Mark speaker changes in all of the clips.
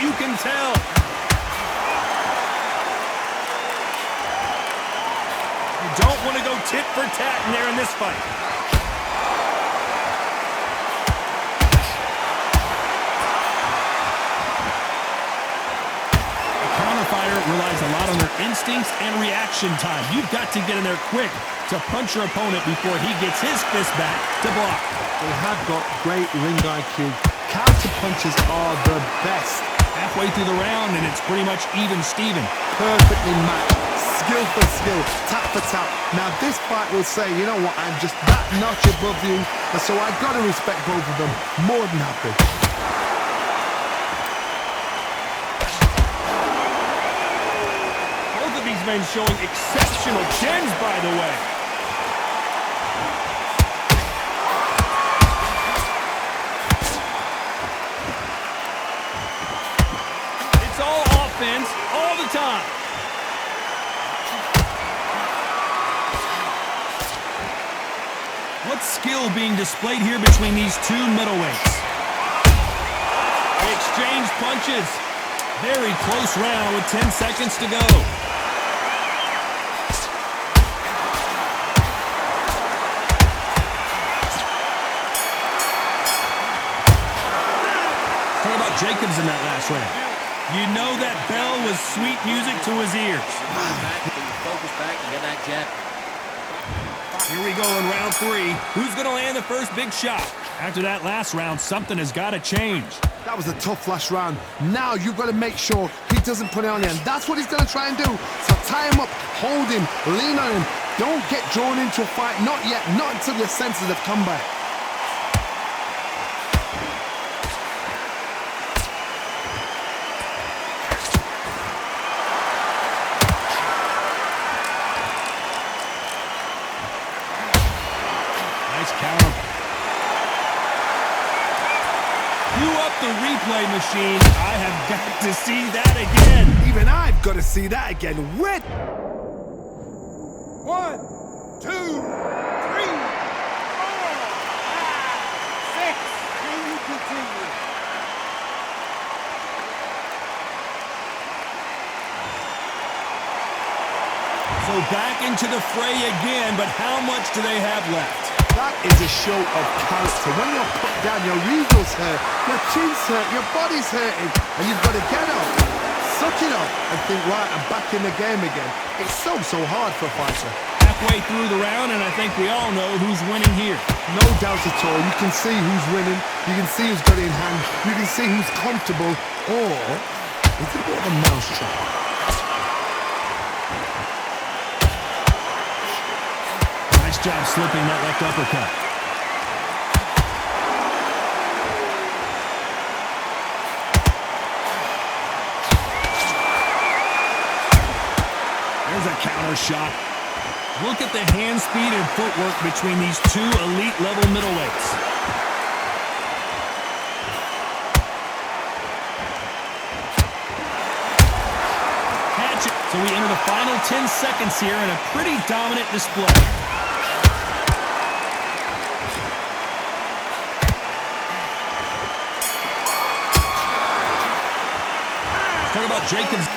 Speaker 1: you can tell. You don't want to go tit for tat in there in this fight. A counter-fighter relies a lot on their instincts and reaction time. You've got to get in there quick to punch your opponent before he gets his fist back to block.
Speaker 2: They have got great ring IQ. Counter punches are the best.
Speaker 1: Halfway through the round, and it's pretty much even Steven.
Speaker 2: Perfectly matched. Skill for skill, tap for tap. Now this fight will say, you know what, I'm just that notch above you, and so I've got to respect both of them. More than happy.
Speaker 1: Both of these men showing exceptional chins, by the way. It's all offense all the time. What skill being displayed here between these two middleweights? They exchange punches. Very close round with 10 seconds to go. Talk about Jacobs in that last round. You know that bell was sweet music to his ears.
Speaker 3: Focus back and get that jab.
Speaker 1: Here we go in round 3. Who's going to land the first big shot? After that last round, something has got to change.
Speaker 2: That was a tough last round. Now you've got to make sure he doesn't put it on you, and that's what he's going to try and do. So tie him up, hold him, lean on him. Don't get drawn into a fight. Not yet. Not until your senses have come back.
Speaker 1: Counter. Cue up the replay machine. I have got to see that again.
Speaker 2: Even I've got to see that again. Wait.
Speaker 4: 1, 2, 3, 4, 5, 6. Can you continue?
Speaker 1: So back into the fray again, but how much do they have left?
Speaker 2: That is a show of character. When you're put down, your ego's hurt, your chin's hurt, your body's hurting, and you've got to get up, suck it up, and think, right, I'm back in the game again. It's so hard for a fighter.
Speaker 1: Halfway through the round, and I think we all know who's winning here.
Speaker 2: No doubt at all. You can see who's winning. You can see who's got it in hand. You can see who's comfortable. Or is it a bit of a mousetrap?
Speaker 1: Nice job slipping that left uppercut. There's a counter shot. Look at the hand speed and footwork between these two elite-level middleweights. Hatchet. So we enter the final 10 seconds here in a pretty dominant display. Talk about Jacobs.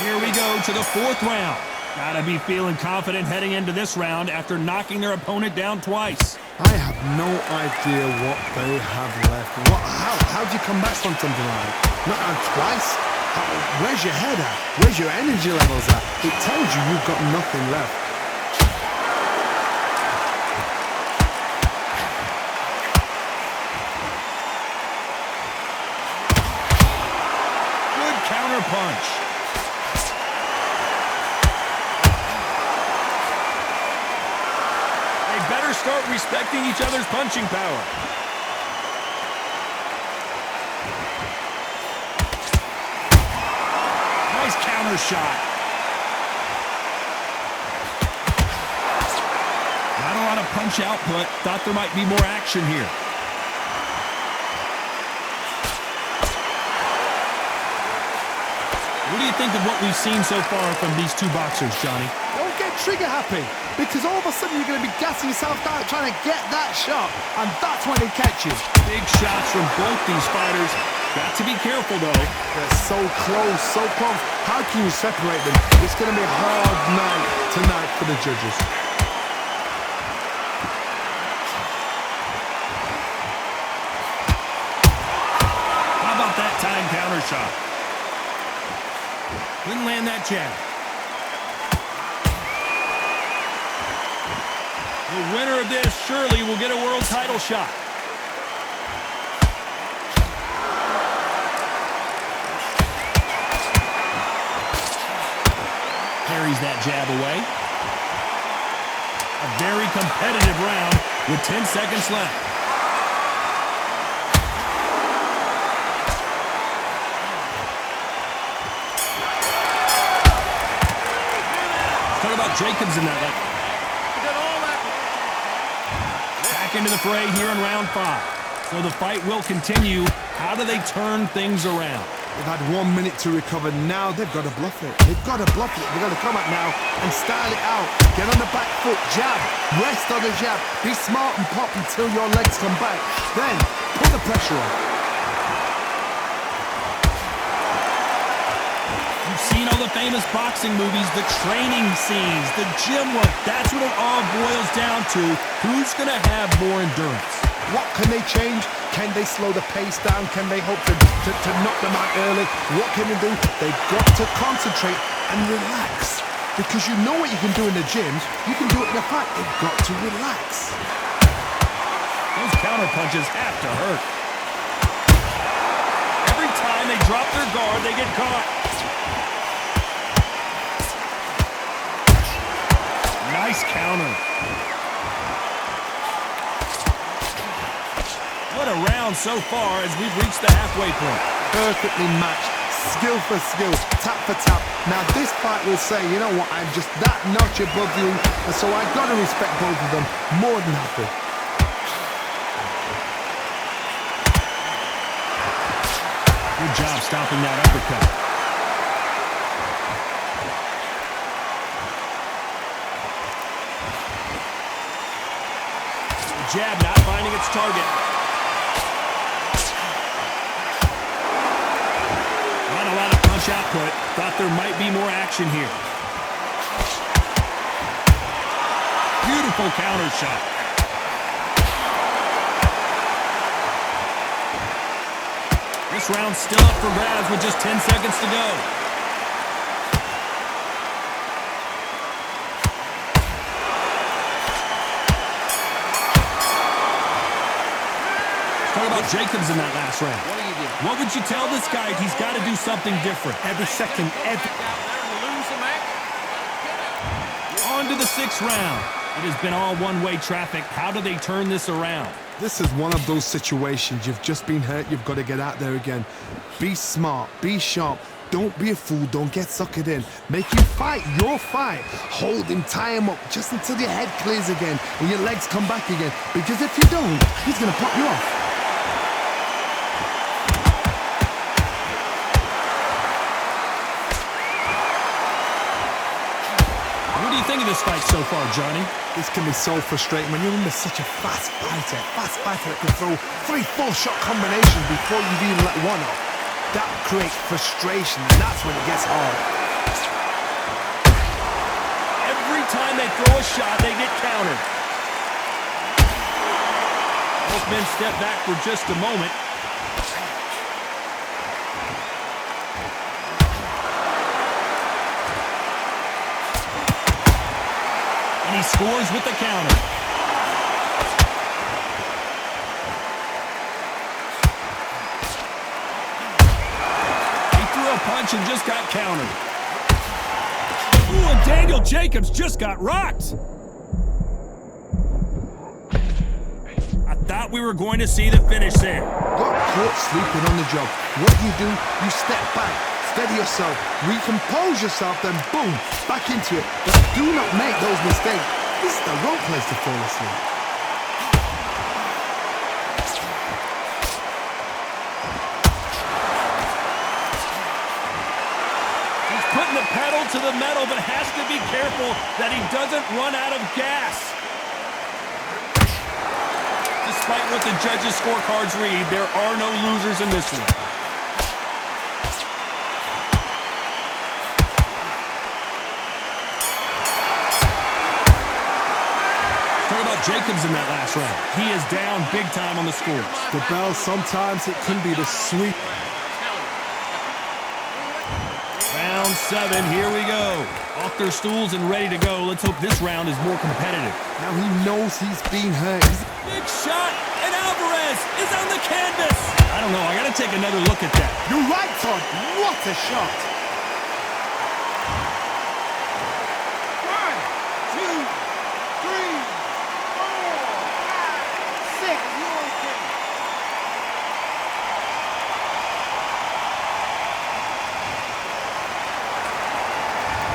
Speaker 1: Here we go to the 4th round. Gotta be feeling confident heading into this round after knocking their opponent down twice.
Speaker 2: I have no idea what they have left. How do you come back from something like that? Not out twice? Where's your head at? Where's your energy levels at? It tells you you've got nothing left.
Speaker 1: Good counter punch. Better start respecting each other's punching power. Nice counter shot. Not a lot of punch output. Thought there might be more action here. What do you think of what we've seen so far from these two boxers, Johnny?
Speaker 2: Don't get trigger happy because all of a sudden you're going to be gassing yourself down trying to get that shot, and that's when it catches.
Speaker 1: Big shots from both these fighters. Got to be careful, though.
Speaker 2: They're so close, so close. How can you separate them? It's going to be a hard night tonight for the judges.
Speaker 1: How about that time counter shot? Couldn't land that jab. The winner of this surely will get a world title shot. Carries that jab away. A very competitive round with 10 seconds left. Talk about Jacobs in that leg. Back into the fray here in round 5. So the fight will continue. How do they turn things around?
Speaker 2: They've had 1 minute to recover. Now they've got to bluff it. They've got to bluff it. They've got to come out now and style it out. Get on the back foot, jab, rest on the jab. Be smart and pop until your legs come back. Then put the pressure on.
Speaker 1: You've seen all the famous boxing movies, the training scenes, the gym work. That's what it all boils down to. Who's going to have more endurance?
Speaker 2: What can they change? Can they slow the pace down? Can they hope to knock them out early? What can they do? They've got to concentrate and relax. Because you know what you can do in the gym. You can do it in a fight. They've got to relax.
Speaker 1: Those counter punches have to hurt. Every time they drop their guard, they get caught. Nice counter. What a round so far as we've reached the halfway point.
Speaker 2: Perfectly matched, skill for skill, tap for tap. Now this fight will say, you know what, I'm just that notch above you, and so I've got to respect both of them more than happy.
Speaker 1: Good job stopping that uppercut. The jab not finding its target. Output. Thought there might be more action here. Beautiful counter shot. This round's still up for grabs with just 10 seconds to go. Talk about Jacobs in that last round. What would you tell this guy? He's got to do something different.
Speaker 2: Every second,
Speaker 1: On to the 6th round. It has been all one-way traffic. How do they turn this around?
Speaker 2: This is one of those situations. You've just been hurt. You've got to get out there again. Be smart. Be sharp. Don't be a fool. Don't get suckered in. Make you fight your fight. Hold him, tie him up just until your head clears again and your legs come back again. Because if you don't, he's going to pop you off.
Speaker 1: What do you think of this fight so far, Johnny?
Speaker 2: This can be so frustrating when you're under such a fast fighter that can throw 3-4 shot combinations before you've even let one off. That creates frustration, and that's when it gets hard.
Speaker 1: Every time they throw a shot, they get countered. Both men step back for just a moment. And he scores with the counter. He threw a punch and just got countered. Ooh, and Daniel Jacobs just got rocked. I thought we were going to see the finish there.
Speaker 2: Got caught sleeping on the job. What do? You step back, steady yourself, recompose yourself, then boom, back into it. But do not make those mistakes. This is the wrong place to fall asleep.
Speaker 1: He's putting the pedal to the metal, but has to be careful careful that he doesn't run out of gas. Despite what the judges' scorecards read, there are no losers in this one. Talk about Jacobs in that last round. He is down big time on the scores.
Speaker 2: The bell, sometimes it can be the sweet.
Speaker 1: Round 7, here we go. Off their stools and ready to go. Let's hope this round is more competitive.
Speaker 2: Now he knows he's been hurt.
Speaker 1: Big shot, and Alvarez is on the canvas. I don't know, I gotta take another look at that.
Speaker 2: You're right, Todd. What a shot.
Speaker 4: 1, 2, 3, 4, 5, 6.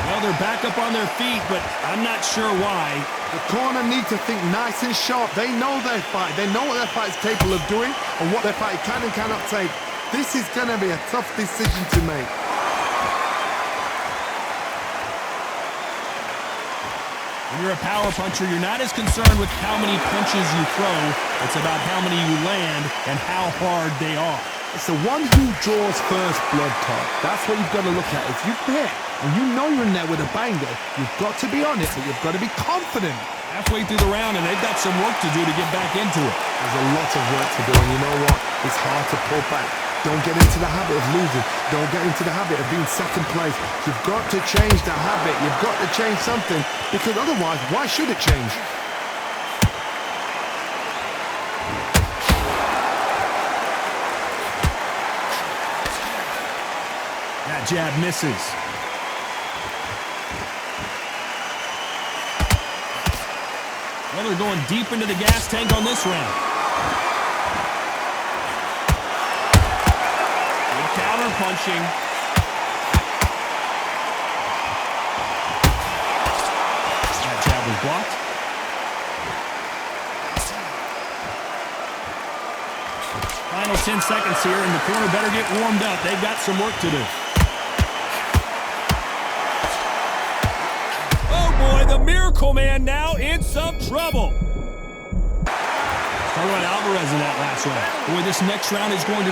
Speaker 1: Well, they're back up on their feet, but I'm not sure why.
Speaker 2: The corner need to think nice and sharp. They know their fight. They know what their fight is capable of doing and what their fight can and cannot take. This is going to be a tough decision to make.
Speaker 1: When you're a power puncher, you're not as concerned with how many punches you throw. It's about how many you land and how hard they are.
Speaker 2: It's the one who draws first blood, Todd. That's what you've got to look at. If you hit and you know you're in there with a banger, you've got to be on it, but you've got to be confident.
Speaker 1: Halfway through the round, and they've got some work to do to get back into it.
Speaker 2: There's a lot of work to do, and you know what? It's hard to pull back. Don't get into the habit of losing. Don't get into the habit of being second place. You've got to change the habit. You've got to change something, because otherwise, why should it change?
Speaker 1: That jab misses. Well, they're going deep into the gas tank on this round. Good counter punching. That jab was blocked. Final 10 seconds here, and the corner better get warmed up. They've got some work to do. The Miracle Man now in some trouble. Talk about Alvarez in that last round. Boy, this next round is going to...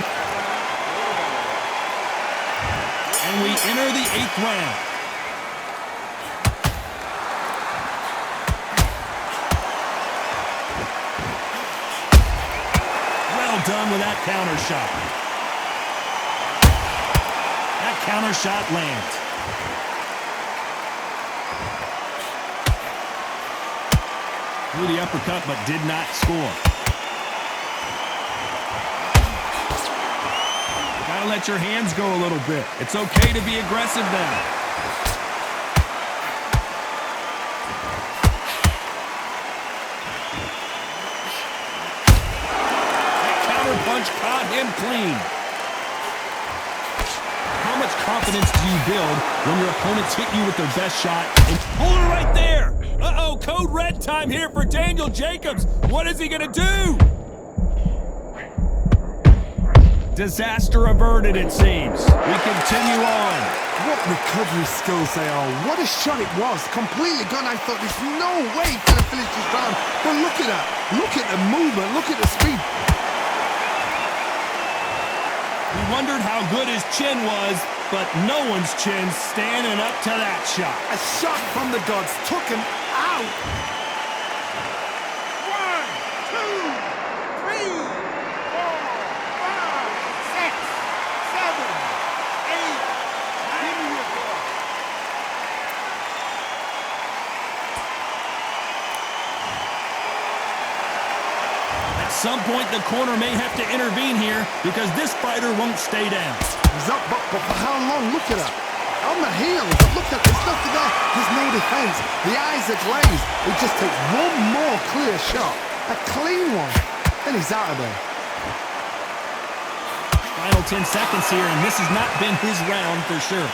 Speaker 1: And we enter the 8th round. Well done with that counter shot. That counter shot lands. Threw the uppercut, but did not score. Gotta let your hands go a little bit. It's okay to be aggressive now. That counter punch caught him clean. How much confidence do you build when your opponents hit you with their best shot and hold it right there? Uh-oh, code red time here for Daniel Jacobs. What is he gonna do? Disaster averted, it seems. We continue on.
Speaker 2: What recovery skills they are. What a shot it was. Completely gone. I thought there's no way he's gonna finish this round. But look at that. Look at the movement. Look at the speed.
Speaker 1: We wondered how good his chin was, but no one's chin standing up to that shot.
Speaker 2: A shot from the gods took him out.
Speaker 4: 1, 2, 3, 4, 5, 6, 7, 8. Give me your ball.
Speaker 1: At some point, the corner may have to intervene here because this fighter won't stay down.
Speaker 2: He's up, but for how long? Look at that. On the heels. Look at there's nothing there. There's no defense. The eyes are glazed. It just takes one more clear shot. A clean one. Then he's out of there.
Speaker 1: Final 10 seconds here, and this has not been his round for sure.